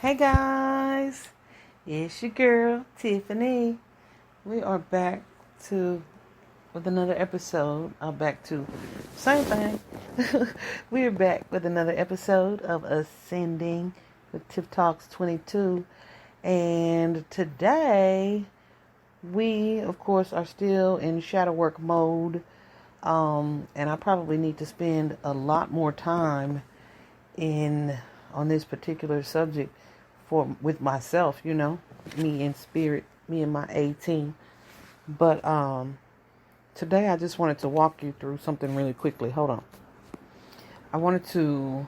Hey guys, it's your girl Tiffany. We are back with another episode. Back to same thing. We are back with another episode of Ascending with Tiff Talks 22, and today we, of course, are still in shadow work mode. And I probably need to spend a lot more time on this particular subject with myself, me in spirit, me and my A team. But today I just wanted to walk you through something really quickly. Hold on. I wanted to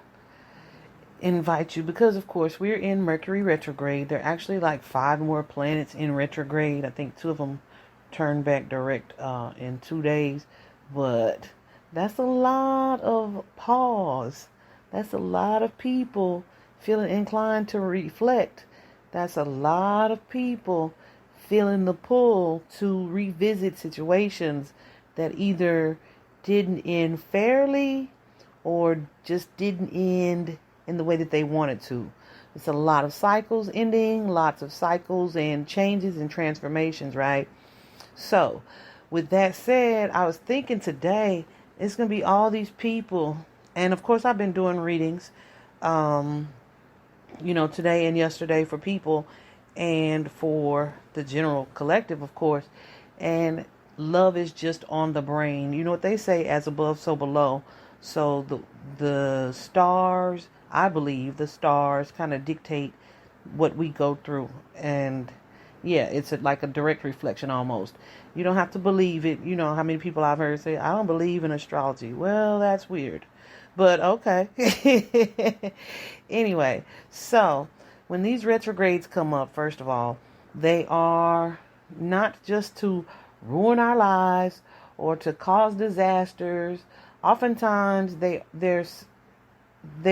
invite you because, of course, we're in Mercury Retrograde. There are actually like 5 more planets in retrograde. I think 2 of them turn back direct in 2 days. But that's a lot of pause. That's a lot of people feeling inclined to reflect. That's a lot of people feeling the pull to revisit situations that either didn't end fairly or just didn't end in the way that they wanted to. It's a lot of cycles ending, lots of cycles and changes and transformations, right? So, with that said, I was thinking today it's going to be all these people. And of course, I've been doing readings, today and yesterday for people and for the general collective, of course. And love is just on the brain. You know what they say, as above, so below. So the stars, I believe the stars kind of dictate what we go through. And yeah, it's like a direct reflection almost. You don't have to believe it. You know how many people I've heard say, I don't believe in astrology. Well, that's weird. But okay. Anyway, so when these retrogrades come up, first of all, they are not just to ruin our lives or to cause disasters. Oftentimes they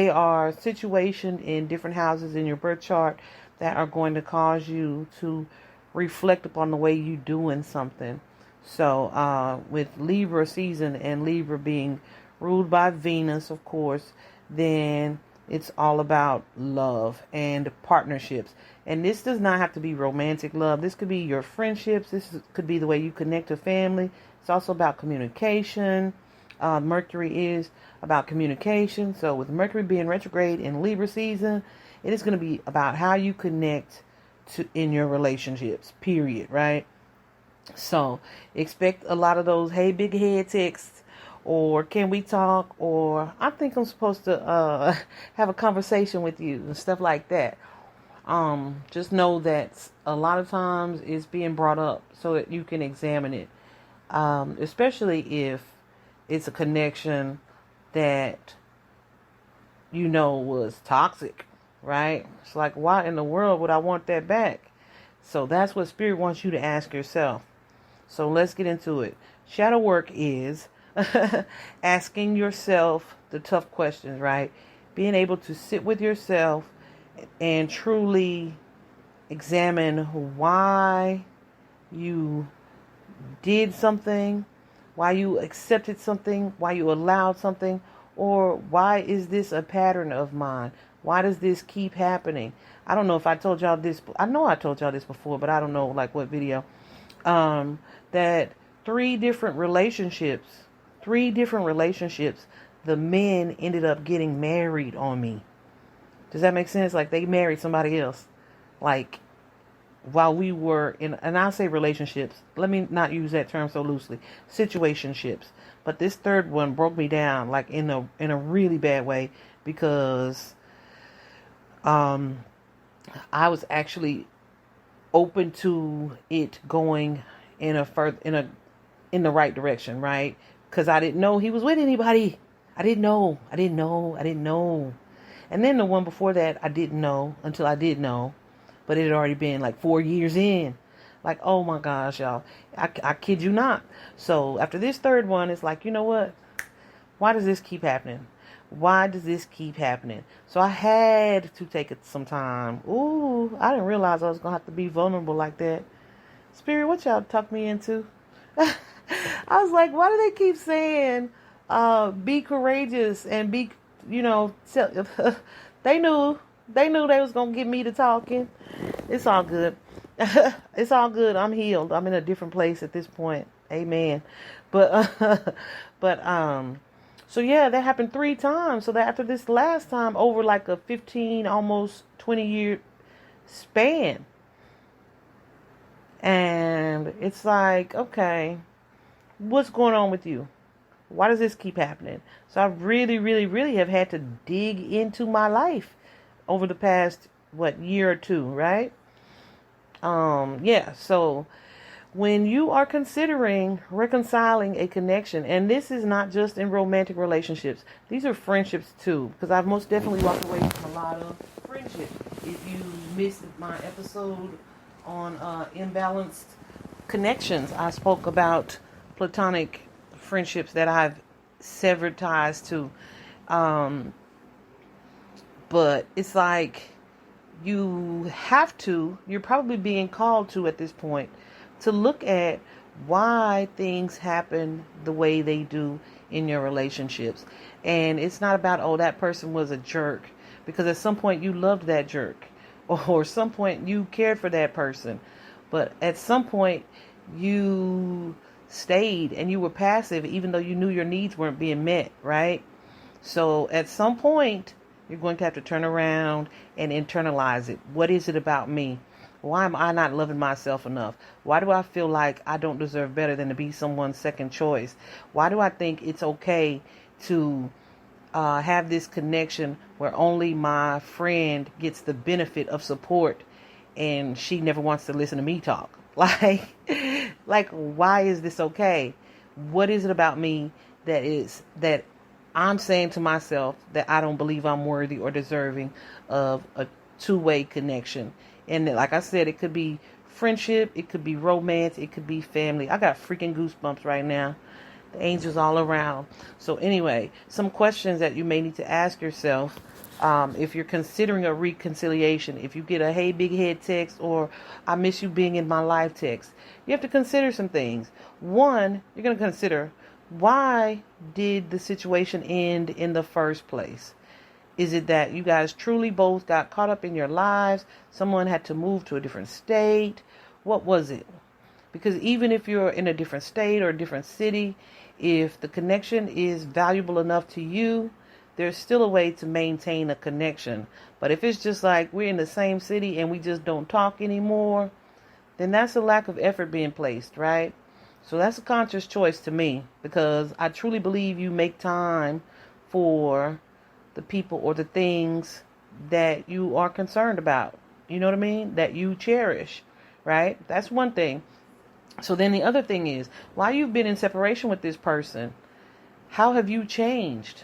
are situations in different houses in your birth chart that are going to cause you to reflect upon the way you're doing something. So with Libra season and Libra being ruled by Venus, of course, then it's all about love and partnerships. And this does not have to be romantic love. This could be your friendships. Could be the way you connect to family. It's also about communication. Mercury is about communication. So with Mercury being retrograde in Libra season, it is going to be about how you connect in your relationships, period, right? So expect a lot of those, hey, big head texts, or can we talk, or I think I'm supposed to have a conversation with you and stuff like that. Just know that a lot of times it's being brought up so that you can examine it, especially if it's a connection that was toxic, right? It's like, why in the world would I want that back? So that's what Spirit wants you to ask yourself. So let's get into it. Shadow work is asking yourself the tough questions, right? Being able to sit with yourself and truly examine why you did something, why you accepted something, why you allowed something, or why is this a pattern of mine? Why does this keep happening? I don't know if I told y'all this. I know I told y'all this before, but I don't know like what video. That 3 different relationships, the men ended up getting married on me. Does that make sense? Like they married somebody else. Like while we were in, and I'll say relationships. Let me not use that term so loosely. Situationships. But this third one broke me down like in a really bad way because I was actually open to it going in the right direction, right? Because I didn't know he was with anybody. I didn't know. And then the one before that, I didn't know until I did know. But it had already been like 4 years in. Like, oh my gosh, y'all. I kid you not. So after this third one, it's like, you know what? Why does this keep happening? So I had to take some time. Ooh, I didn't realize I was going to have to be vulnerable like that. Spirit, what y'all tuck me into? I was like, why do they keep saying be courageous and be, they knew. They knew they was going to get me to talking. It's all good. It's all good. I'm healed. I'm in a different place at this point. Amen. But, so yeah, that happened 3 times. So that after this last time, over like a 15, almost 20-year span. And it's like, okay, what's going on with you? Why does this keep happening? So I really, really, really have had to dig into my life over the past, year or 2, right? Yeah, so when you are considering reconciling a connection, and this is not just in romantic relationships, these are friendships too, because I've most definitely walked away from a lot of friendships. If you missed my episode on imbalanced connections, I spoke about platonic friendships that I've severed ties to. But it's like you're probably being called to at this point to look at why things happen the way they do in your relationships. And it's not about, oh, that person was a jerk, because at some point you loved that jerk, or at some point you cared for that person, but at some point you stayed and you were passive even though you knew your needs weren't being met, right? So at some point you're going to have to turn around and internalize it. What is it about me? Why am I not loving myself enough? Why do I feel like I don't deserve better than to be someone's second choice? Why do I think it's okay to have this connection where only my friend gets the benefit of support and she never wants to listen to me talk? Like, why is this okay? What is it about me that I'm saying to myself that I don't believe I'm worthy or deserving of a two-way connection? And like I said, it could be friendship, it could be romance, it could be family. I got freaking goosebumps right now. The angels all around. So anyway, some questions that you may need to ask yourself if you're considering a reconciliation. If you get a hey big head text or I miss you being in my life text, you have to consider some things. One, you're going to consider, why did the situation end in the first place? Is it that you guys truly both got caught up in your lives? Someone had to move to a different state? What was it? Because even if you're in a different state or a different city, if the connection is valuable enough to you, there's still a way to maintain a connection. But if it's just like we're in the same city and we just don't talk anymore, then that's a lack of effort being placed, right? So that's a conscious choice to me, because I truly believe you make time for the people or the things that you are concerned about. You know what I mean? That you cherish, right? That's one thing. So then the other thing is, while you've been in separation with this person, how have you changed?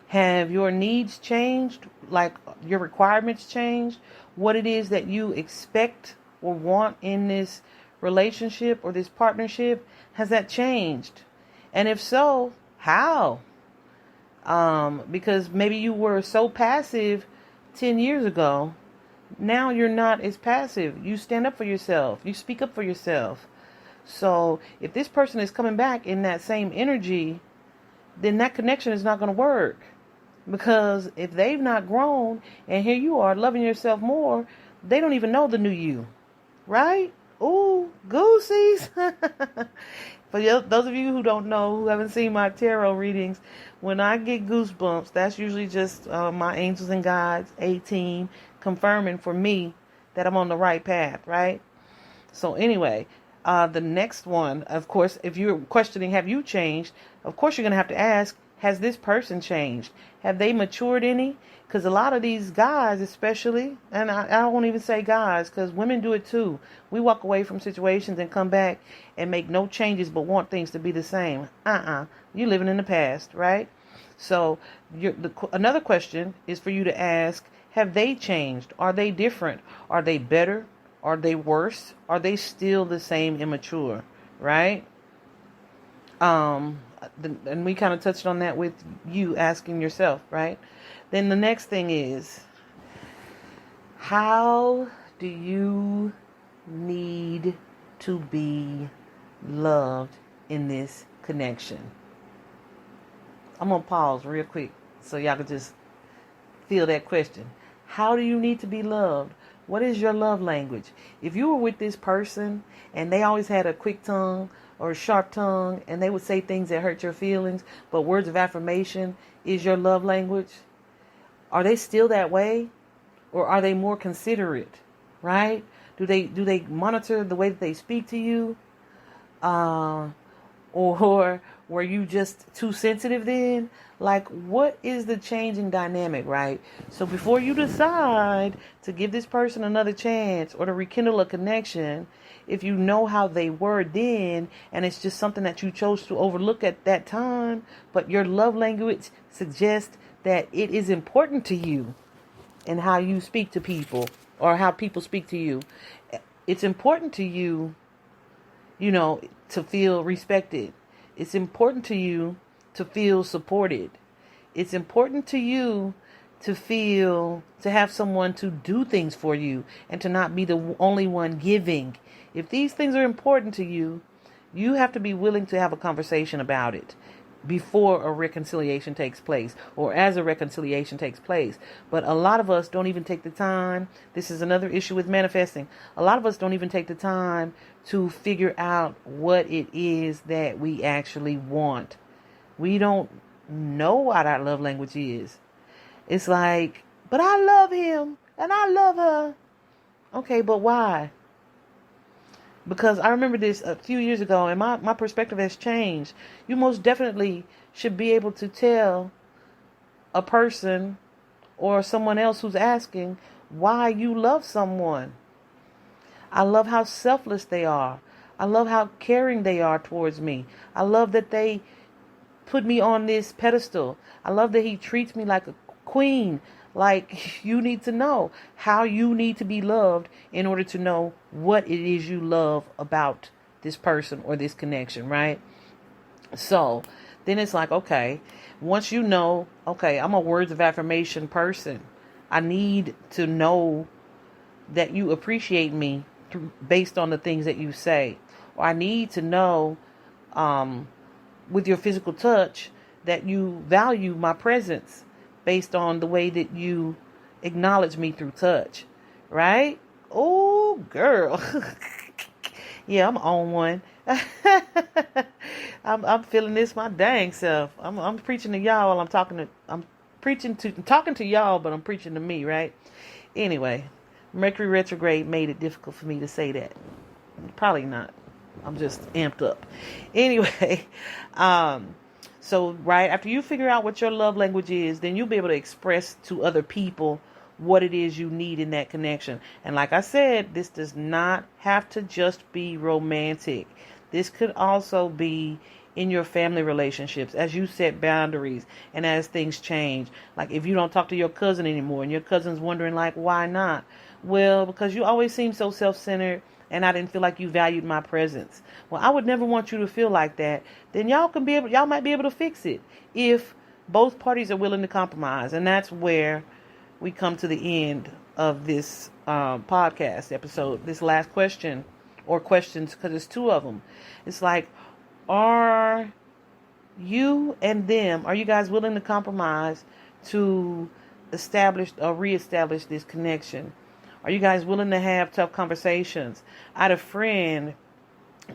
Have your needs changed? Like your requirements changed? What it is that you expect or want in this relationship or this partnership, has that changed? And if so, how? Because maybe you were so passive 10 years ago. Now you're not as passive. You stand up for yourself. You speak up for yourself. So if this person is coming back in that same energy, then that connection is not going to work. Because if they've not grown and here you are loving yourself more, they don't even know the new you. Right? Ooh, goosies. For those of you who don't know, who haven't seen my tarot readings, when I get goosebumps, that's usually just my angels and guides, A-team, confirming for me that I'm on the right path, right? So anyway, the next one, of course, if you're questioning, have you changed? Of course, you're going to have to ask, has this person changed? Have they matured any? Because a lot of these guys, especially, and I won't even say guys, because women do it too. We walk away from situations and come back and make no changes but want things to be the same. You're living in the past, right? So another question is for you to ask, have they changed? Are they different? Are they better? Are they worse? Are they still the same immature, right? And we kind of touched on that with you asking yourself, right? Then the next thing is, how do you need to be loved in this connection? I'm going to pause real quick so y'all can just feel that question. How do you need to be loved? What is your love language? If you were with this person and they always had a quick tongue or a sharp tongue and they would say things that hurt your feelings, but words of affirmation is your love language, are they still that way? Or are they more considerate, right? Do they monitor the way that they speak to you? Or were you just too sensitive then? Like, what is the changing dynamic, right? So before you decide to give this person another chance or to rekindle a connection, if you know how they were then, and it's just something that you chose to overlook at that time, but your love language suggests that it is important to you and how you speak to people or how people speak to you. It's important to you, to feel respected. It's important to you to feel supported. It's important to you to have someone to do things for you and to not be the only one giving. If these things are important to you, you have to be willing to have a conversation about it before a reconciliation takes place or as a reconciliation takes place. But a lot of us don't even take the time. This is another issue with manifesting. A lot of us don't even take the time to figure out what it is that we actually want. We don't know what our love language is. It's like, but I love him and I love her. Okay, but why? Because I remember this a few years ago and my perspective has changed. You most definitely should be able to tell a person or someone else who's asking why you love someone. I love how selfless they are. I love how caring they are towards me. I love that they put me on this pedestal. I love that he treats me like a queen. Like, you need to know how you need to be loved in order to know what it is you love about this person or this connection, right? So then it's like, okay, once you know, okay, I'm a words of affirmation person. I need to know that you appreciate me based on the things that you say. Or I need to know with your physical touch that you value my presence based on the way that you acknowledge me through touch, right? Oh, girl. Yeah, I'm on one. I'm feeling this my dang self. I'm preaching to y'all while I'm talking to y'all, but I'm preaching to me, right? Anyway, Mercury Retrograde made it difficult for me to say that. Probably not. I'm just amped up. Anyway, so right after you figure out what your love language is, then you'll be able to express to other people what it is you need in that connection. And like I said, this does not have to just be romantic. This could also be in your family relationships as you set boundaries and as things change. Like if you don't talk to your cousin anymore and your cousin's wondering like, why not? Well, because you always seem so self-centered and I didn't feel like you valued my presence. Well, I would never want you to feel like that. Then y'all might be able to fix it if both parties are willing to compromise. And that's where we come to the end of this podcast episode. This last question or questions, because it's two of them. It's like, are you and them, are you guys willing to compromise to establish or reestablish this connection? Are you guys willing to have tough conversations? I had a friend,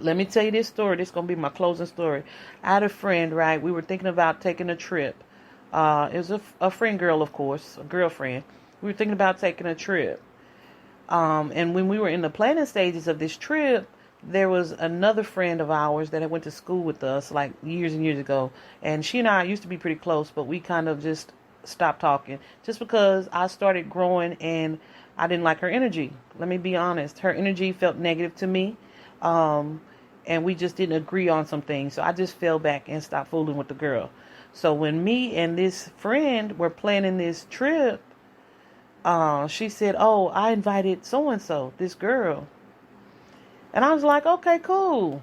let me tell you this story. This is going to be my closing story. I had a friend, right? We were thinking about taking a trip. It was a friend girl, of course, a girlfriend. We were thinking about taking a trip. And when we were in the planning stages of this trip, there was another friend of ours that had went to school with us like years and years ago. And she and I used to be pretty close, but we kind of just stopped talking just because I started growing and I didn't like her energy. Let me be honest. Her energy felt negative to me. And we just didn't agree on some things. So I just fell back and stopped fooling with the girl. So when me and this friend were planning this trip, she said, oh, I invited so-and-so, this girl. And I was like, okay, cool.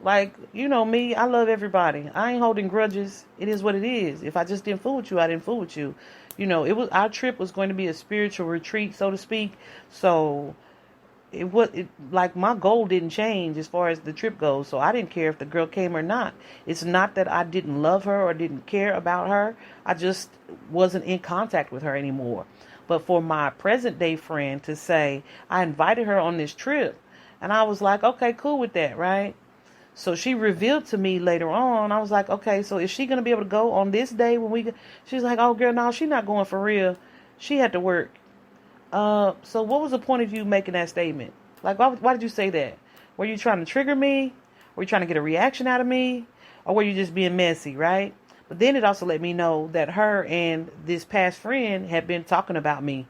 Like, you know me, I love everybody. I ain't holding grudges. It is what it is. If I just didn't fool with you, I didn't fool with you. You know, our trip was going to be a spiritual retreat, so to speak. So like my goal didn't change as far as the trip goes. So I didn't care if the girl came or not. It's not that I didn't love her or didn't care about her. I just wasn't in contact with her anymore. But for my present day friend to say, I invited her on this trip. And I was like, okay, cool with that, right? So she revealed to me later on, I was like, okay, so is she going to be able to go on this day when we go? She's like, oh, girl, no, she's not going for real. She had to work. So what was the point of you making that statement? Like, why did you say that? Were you trying to trigger me? Were you trying to get a reaction out of me? Or were you just being messy, right? But then it also let me know that her and this past friend had been talking about me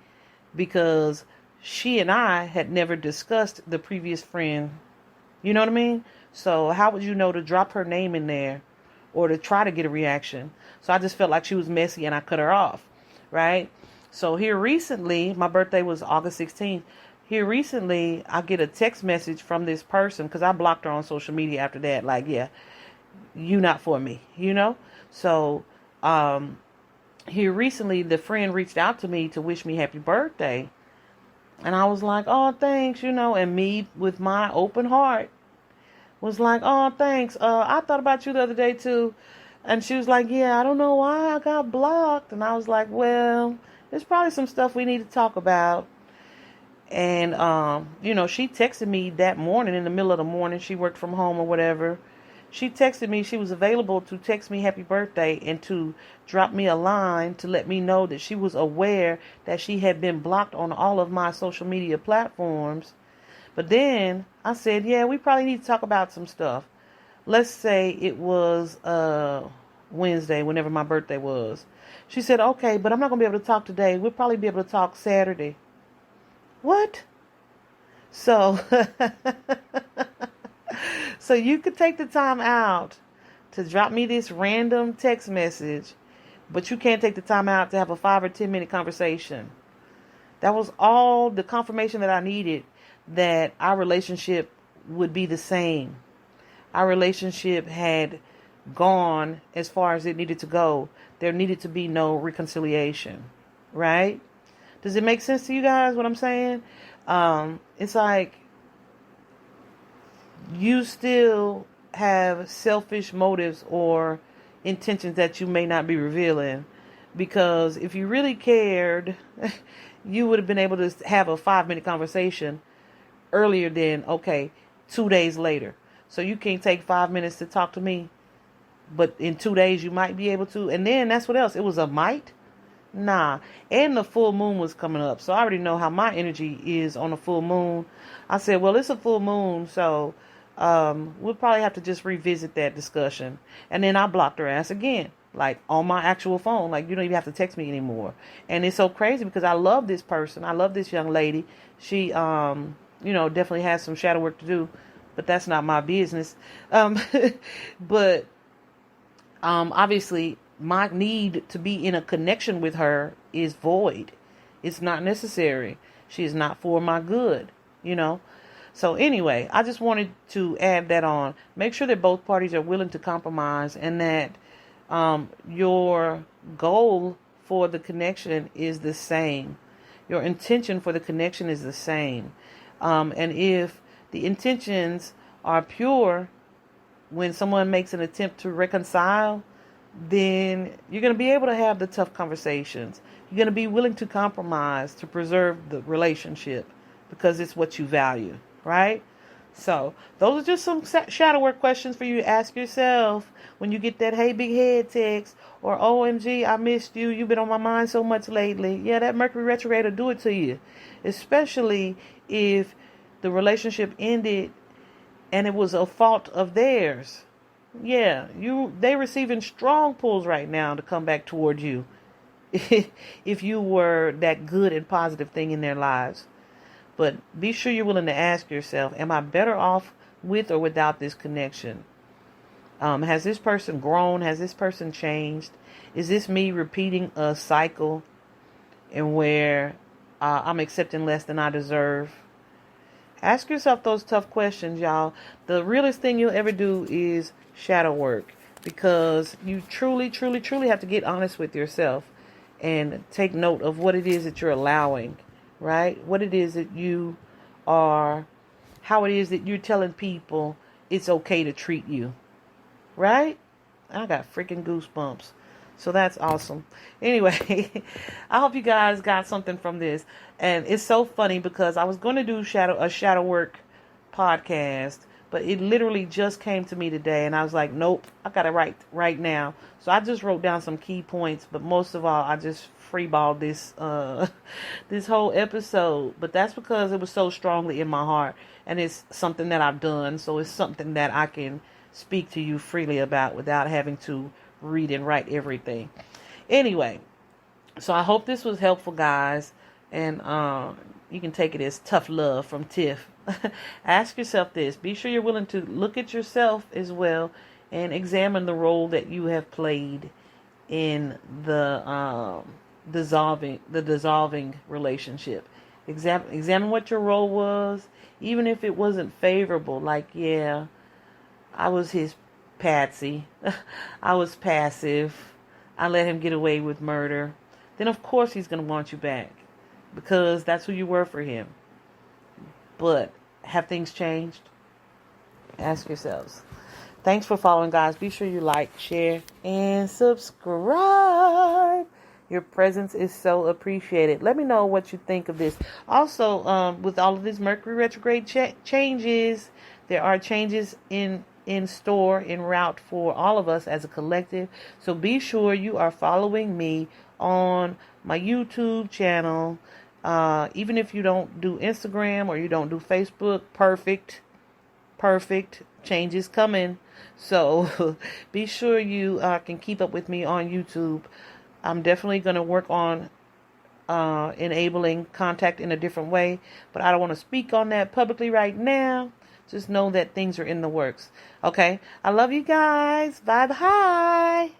because she and I had never discussed the previous friend. You know what I mean? So how would you know to drop her name in there or to try to get a reaction? So I just felt like she was messy and I cut her off, right? So here recently, my birthday was August 16th. Here recently, I get a text message from this person because I blocked her on social media after that. Like, yeah, you not for me, you know? So here recently, the friend reached out to me to wish me happy birthday. And I was like, oh, thanks, you know, and me with my open heart was like, oh, thanks. I thought about you the other day too. And she was like, yeah, I don't know why I got blocked. And I was like, well, there's probably some stuff we need to talk about. And, you know, she texted me that morning in the middle of the morning. She worked from home or whatever. She texted me. She was available to text me happy birthday and to drop me a line to let me know that she was aware that she had been blocked on all of my social media platforms. But then I said, yeah, we probably need to talk about some stuff. Let's say it was Wednesday, whenever my birthday was. She said, okay, but I'm not going to be able to talk today. We'll probably be able to talk Saturday. What? So, so you could take the time out to drop me this random text message, but you can't take the time out to have a 5 or 10 minute conversation. That was all the confirmation that I needed that our relationship would be the same. Our relationship had gone as far as it needed to go. There needed to be no reconciliation, right? Does it make sense to you guys what I'm saying? It's like you still have selfish motives or intentions that you may not be revealing. Because if you really cared, you would have been able to have a 5-minute conversation earlier than, 2 days later. So you can't take 5 minutes to talk to me, but in 2 days you might be able to. And then that's what else. It was a might. Nah. And the full moon was coming up. So I already know how my energy is on a full moon. I said, well, it's a full moon. So we'll probably have to just revisit that discussion. And then I blocked her ass again. Like on my actual phone. Like you don't even have to text me anymore. And it's so crazy because I love this person. I love this young lady. She, definitely has some shadow work to do. But that's not my business. But obviously, my need to be in a connection with her is void. It's not necessary. She is not for my good, So anyway, I just wanted to add that on. Make sure that both parties are willing to compromise and that your goal for the connection is the same. Your intention for the connection is the same. And if the intentions are pure, when someone makes an attempt to reconcile, then you're going to be able to have the tough conversations. You're going to be willing to compromise to preserve the relationship because it's what you value, right? So those are just some shadow work questions for you to ask yourself when you get that hey big head text or OMG, I missed you. You've been on my mind so much lately. Yeah, that Mercury Retrograde will do it to you, especially if the relationship ended and it was a fault of theirs. Yeah, they receiving strong pulls right now to come back toward you if you were that good and positive thing in their lives. But be sure you're willing to ask yourself, am I better off with or without this connection? Has this person grown? Has this person changed? Is this me repeating a cycle in where I'm accepting less than I deserve? Ask yourself those tough questions, y'all. The realest thing you'll ever do is shadow work, because you truly, truly, truly have to get honest with yourself and take note of what it is that you're allowing, right? What it is that you are, how it is that you're telling people it's okay to treat you, right? I got freaking goosebumps. So that's awesome. Anyway, I hope you guys got something from this. And it's so funny because I was going to do a shadow work podcast, but it literally just came to me today, and I was like, nope, I got to write right now. So I just wrote down some key points, but most of all, I just freeballed this this whole episode. But that's because it was so strongly in my heart, and it's something that I've done, so it's something that I can speak to you freely about without having to read and write everything. Anyway, so I hope this was helpful, guys, and you can take it as tough love from Tiff. Ask yourself this. Be sure you're willing to look at yourself as well and examine the role that you have played in the dissolving relationship. Examine what your role was, even if it wasn't favorable. Like, yeah, I was his patsy. I was passive. I let him get away with murder. Then of course he's going to want you back because that's who you were for him. But have things changed? Ask yourselves. Thanks for following, guys. Be sure you like, share, and subscribe. Your presence is so appreciated. Let me know what you think of this. Also, with all of these Mercury Retrograde changes, there are changes in store, en route for all of us as a collective. So be sure you are following me on my YouTube channel. Even if you don't do Instagram or you don't do Facebook, perfect changes coming. So be sure you can keep up with me on YouTube. I'm definitely going to work on enabling contact in a different way, but I don't want to speak on that publicly right now. Just know that things are in the works. Okay? I love you guys. Bye-bye.